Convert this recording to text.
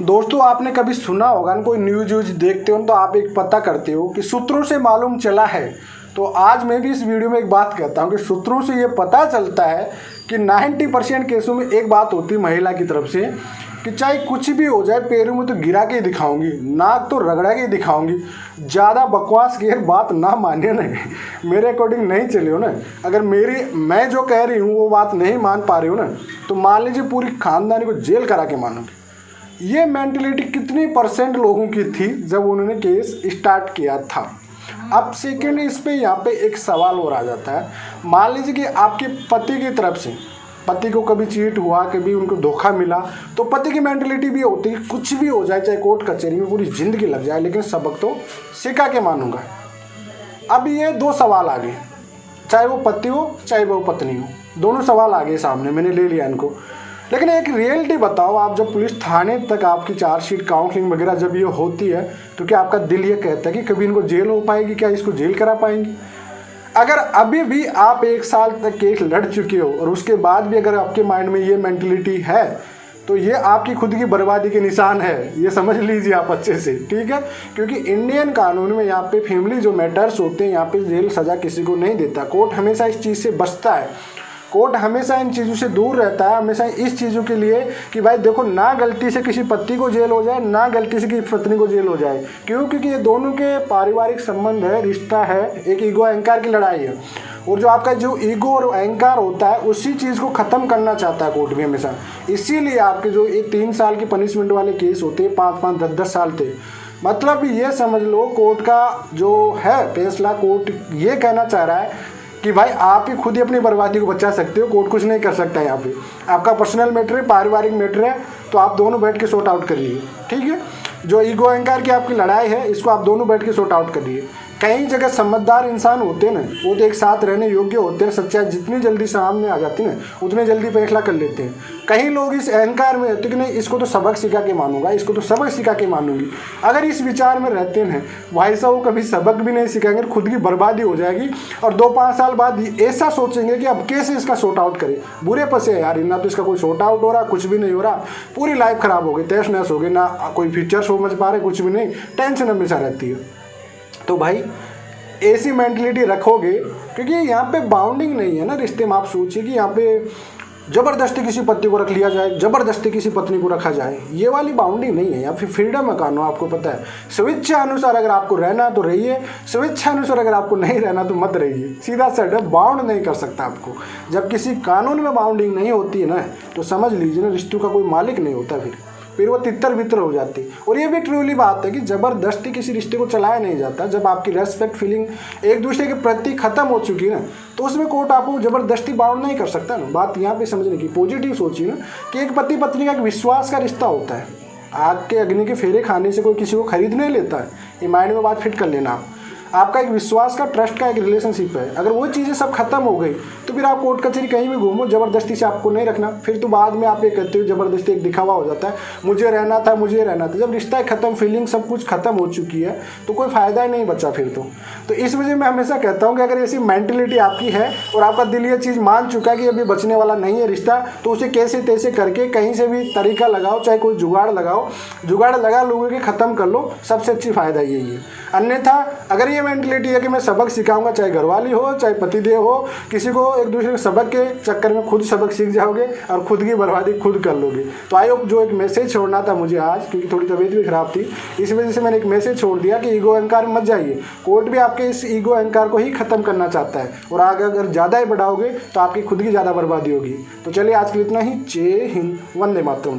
दोस्तों आपने कभी सुना होगा ना, कोई न्यूज़ व्यूज देखते हो तो आप एक पता करते हो कि सूत्रों से मालूम चला है। तो आज मैं भी इस वीडियो में एक बात कहता हूँ कि सूत्रों से ये पता चलता है कि 90% केसों में एक बात होती है महिला की तरफ से कि चाहे कुछ भी हो जाए पैरों में तो गिरा के ही दिखाऊंगी, नाक तो रगड़ा के ही दिखाऊंगी। ज़्यादा बकवास की बात ना मानिए ना, मेरे अकॉर्डिंग नहीं चले हो ना। अगर मैं जो कह रही हूँ वो बात नहीं मान पा रही हो ना, तो मान लीजिए पूरी खानदानी को जेल करा के मानोगे। ये मेंटलिटी कितनी % लोगों की थी जब उन्होंने केस स्टार्ट किया था। अब सेकेंड इस पे यहाँ पे एक सवाल और आ जाता है। मान लीजिए कि आपके पति की तरफ से, पति को कभी चीट हुआ, कभी उनको धोखा मिला, तो पति की मेंटलिटी भी होती है कुछ भी हो जाए, चाहे कोर्ट कचहरी में पूरी ज़िंदगी लग जाए, लेकिन सबक तो सिखा के मानूंगा। अब ये दो सवाल आ गए, चाहे वो पति हो चाहे वो पत्नी हो, दोनों सवाल आ गए सामने, मैंने ले लिया इनको। लेकिन एक रियलिटी बताओ, आप जब पुलिस थाने तक आपकी चार्जशीट काउंसलिंग वगैरह जब ये होती है, तो क्या आपका दिल ये कहता है कि कभी इनको जेल हो पाएगी, क्या इसको जेल करा पाएंगी? अगर अभी भी आप 1 साल तक केस लड़ चुके हो और उसके बाद भी अगर आपके माइंड में ये मेंटलिटी है, तो ये आपकी खुद की बर्बादी के निशान है, ये समझ लीजिए आप अच्छे से, ठीक है। क्योंकि इंडियन कानून में यहाँ पे फैमिली जो मैटर्स होते हैं, यहाँ पे जेल सज़ा किसी को नहीं देता। कोर्ट हमेशा इस चीज़ से बचता है, कोर्ट हमेशा इन चीज़ों से दूर रहता है, हमेशा इस चीज़ों के लिए कि भाई देखो, ना गलती से किसी पति को जेल हो जाए, ना गलती से किसी पत्नी को जेल हो जाए। क्यों? क्योंकि ये दोनों के पारिवारिक संबंध है, रिश्ता है, एक ईगो अहंकार की लड़ाई है। और जो आपका जो ईगो और अहंकार होता है, उसी चीज़ को ख़त्म करना चाहता है कोर्ट भी हमेशा। इसीलिए आपके जो ये 3 साल की पनिशमेंट वाले केस होते हैं, 5-5, 10-10 साल थे। मतलब ये समझ लो, कोर्ट का जो है फैसला, कोर्ट ये कहना चाह रहा है कि भाई आप ही खुद ही अपनी बर्बादी को बचा सकते हो, कोर्ट कुछ नहीं कर सकता है। यहाँ पे आपका पर्सनल मैटर है, पारिवारिक मैटर है, तो आप दोनों बैठ के सॉर्ट आउट करिए, ठीक है। जो ईगो अहंकार की आपकी लड़ाई है, इसको आप दोनों बैठ के सॉर्ट आउट करिए। कई जगह समझदार इंसान होते हैं ना, वो तो एक साथ रहने योग्य होते हैं, सच्चाई जितनी जल्दी सामने आ जाती है ना, उतने जल्दी फैसला कर लेते हैं। कई लोग इस अहंकार में होते कि नहीं, इसको तो सबक सिखा के मानूंगा, इसको तो सबक सिखा के मानूंगी। अगर इस विचार में रहते हैं भाई साहब, वो कभी सबक भी नहीं सिखाएंगे, खुद की बर्बादी हो जाएगी। और 2-5 साल बाद ऐसा सोचेंगे कि अब कैसे इसका सॉर्ट आउट करें। बुरे पसे यार, ना तो इसका कोई सॉर्ट आउट हो रहा, कुछ भी नहीं हो रहा, पूरी लाइफ खराब हो गई, तहस नहस हो गई, ना कोई फ्यूचर समझ पा रहे, कुछ भी नहीं, टेंशन हमेशा रहती है। तो भाई ऐसी मेंटलिटी रखोगे, क्योंकि यहाँ पे बाउंडिंग नहीं है ना रिश्ते में। आप सोचिए कि यहाँ पे ज़बरदस्ती किसी पति को रख लिया जाए, ज़बरदस्ती किसी पत्नी को रखा जाए, ये वाली बाउंडिंग नहीं है। या फिर फ्रीडम है कानून, आपको पता है। स्वेच्छा अनुसार अगर आपको रहना तो रहिए, स्वेच्छा अनुसार अगर आपको नहीं रहना तो मत रहिए, सीधा साधा। बाउंड नहीं कर सकता आपको। जब किसी कानून में बाउंडिंग नहीं होती है ना, तो समझ लीजिए ना, रिश्तों का कोई मालिक नहीं होता, फिर वो तितर बितर हो जाती। और ये भी ट्रूली बात है कि ज़बरदस्ती किसी रिश्ते को चलाया नहीं जाता। जब आपकी रेस्पेक्ट फीलिंग एक दूसरे के प्रति ख़त्म हो चुकी है ना, तो उसमें कोर्ट आपको ज़बरदस्ती बाउंड नहीं कर सकता ना। बात यहाँ पे समझने की, पॉजिटिव सोचिए ना कि एक पति पत्नी का एक विश्वास का रिश्ता होता है। आग के अग्नि के फेरे खाने से कोई किसी को खरीद नहीं लेता है, ये माइंड में बात फिट कर लेना। आपका एक विश्वास का, ट्रस्ट का एक रिलेशनशिप है। अगर वो चीज़ें सब खत्म हो गई, तो फिर आप कोर्ट कचहरी कहीं भी घूमो, ज़बरदस्ती से आपको नहीं रखना। फिर तो बाद में आप ये कहते हो, ज़बरदस्ती एक दिखावा हो जाता है, मुझे रहना था, मुझे रहना था। जब रिश्ता खत्म, फीलिंग सब कुछ खत्म हो चुकी है, तो कोई फ़ायदा ही नहीं बचा फिर तो इस वजह मैं हमेशा कहता हूँ कि अगर ऐसी मेंटलिटी आपकी है और आपका दिल ये चीज़ मान चुका है कि अभी बचने वाला नहीं है रिश्ता, तो उसे कैसे तैसे करके कहीं से भी तरीका लगाओ, चाहे कोई जुगाड़ लगाओ, जुगाड़ लगा लोगों के ख़त्म कर लो। सबसे अच्छी फ़ायदा यही है। अन्यथा अगर ये मेंटलिटी है कि मैं सबक सिखाऊंगा, चाहे घरवाली हो चाहे पतिदेव हो, किसी को एक दूसरे के सबक के चक्कर में खुद सबक सीख जाओगे और खुद की बर्बादी खुद कर लोगे। तो आई होप, जो एक मैसेज छोड़ना था मुझे आज, क्योंकि थोड़ी तबीयत भी खराब थी, इस वजह से मैंने एक मैसेज छोड़ दिया कि ईगो अहंकार मत जाइए। कोर्ट भी आपके इस ईगो अहंकार को ही ख़त्म करना चाहता है, और आगे अगर ज़्यादा ही बढ़ाओगे तो आपकी खुद की ज़्यादा बर्बादी होगी। तो चलिए आज के लिए इतना ही। जय हिंद, वंदे मातरम।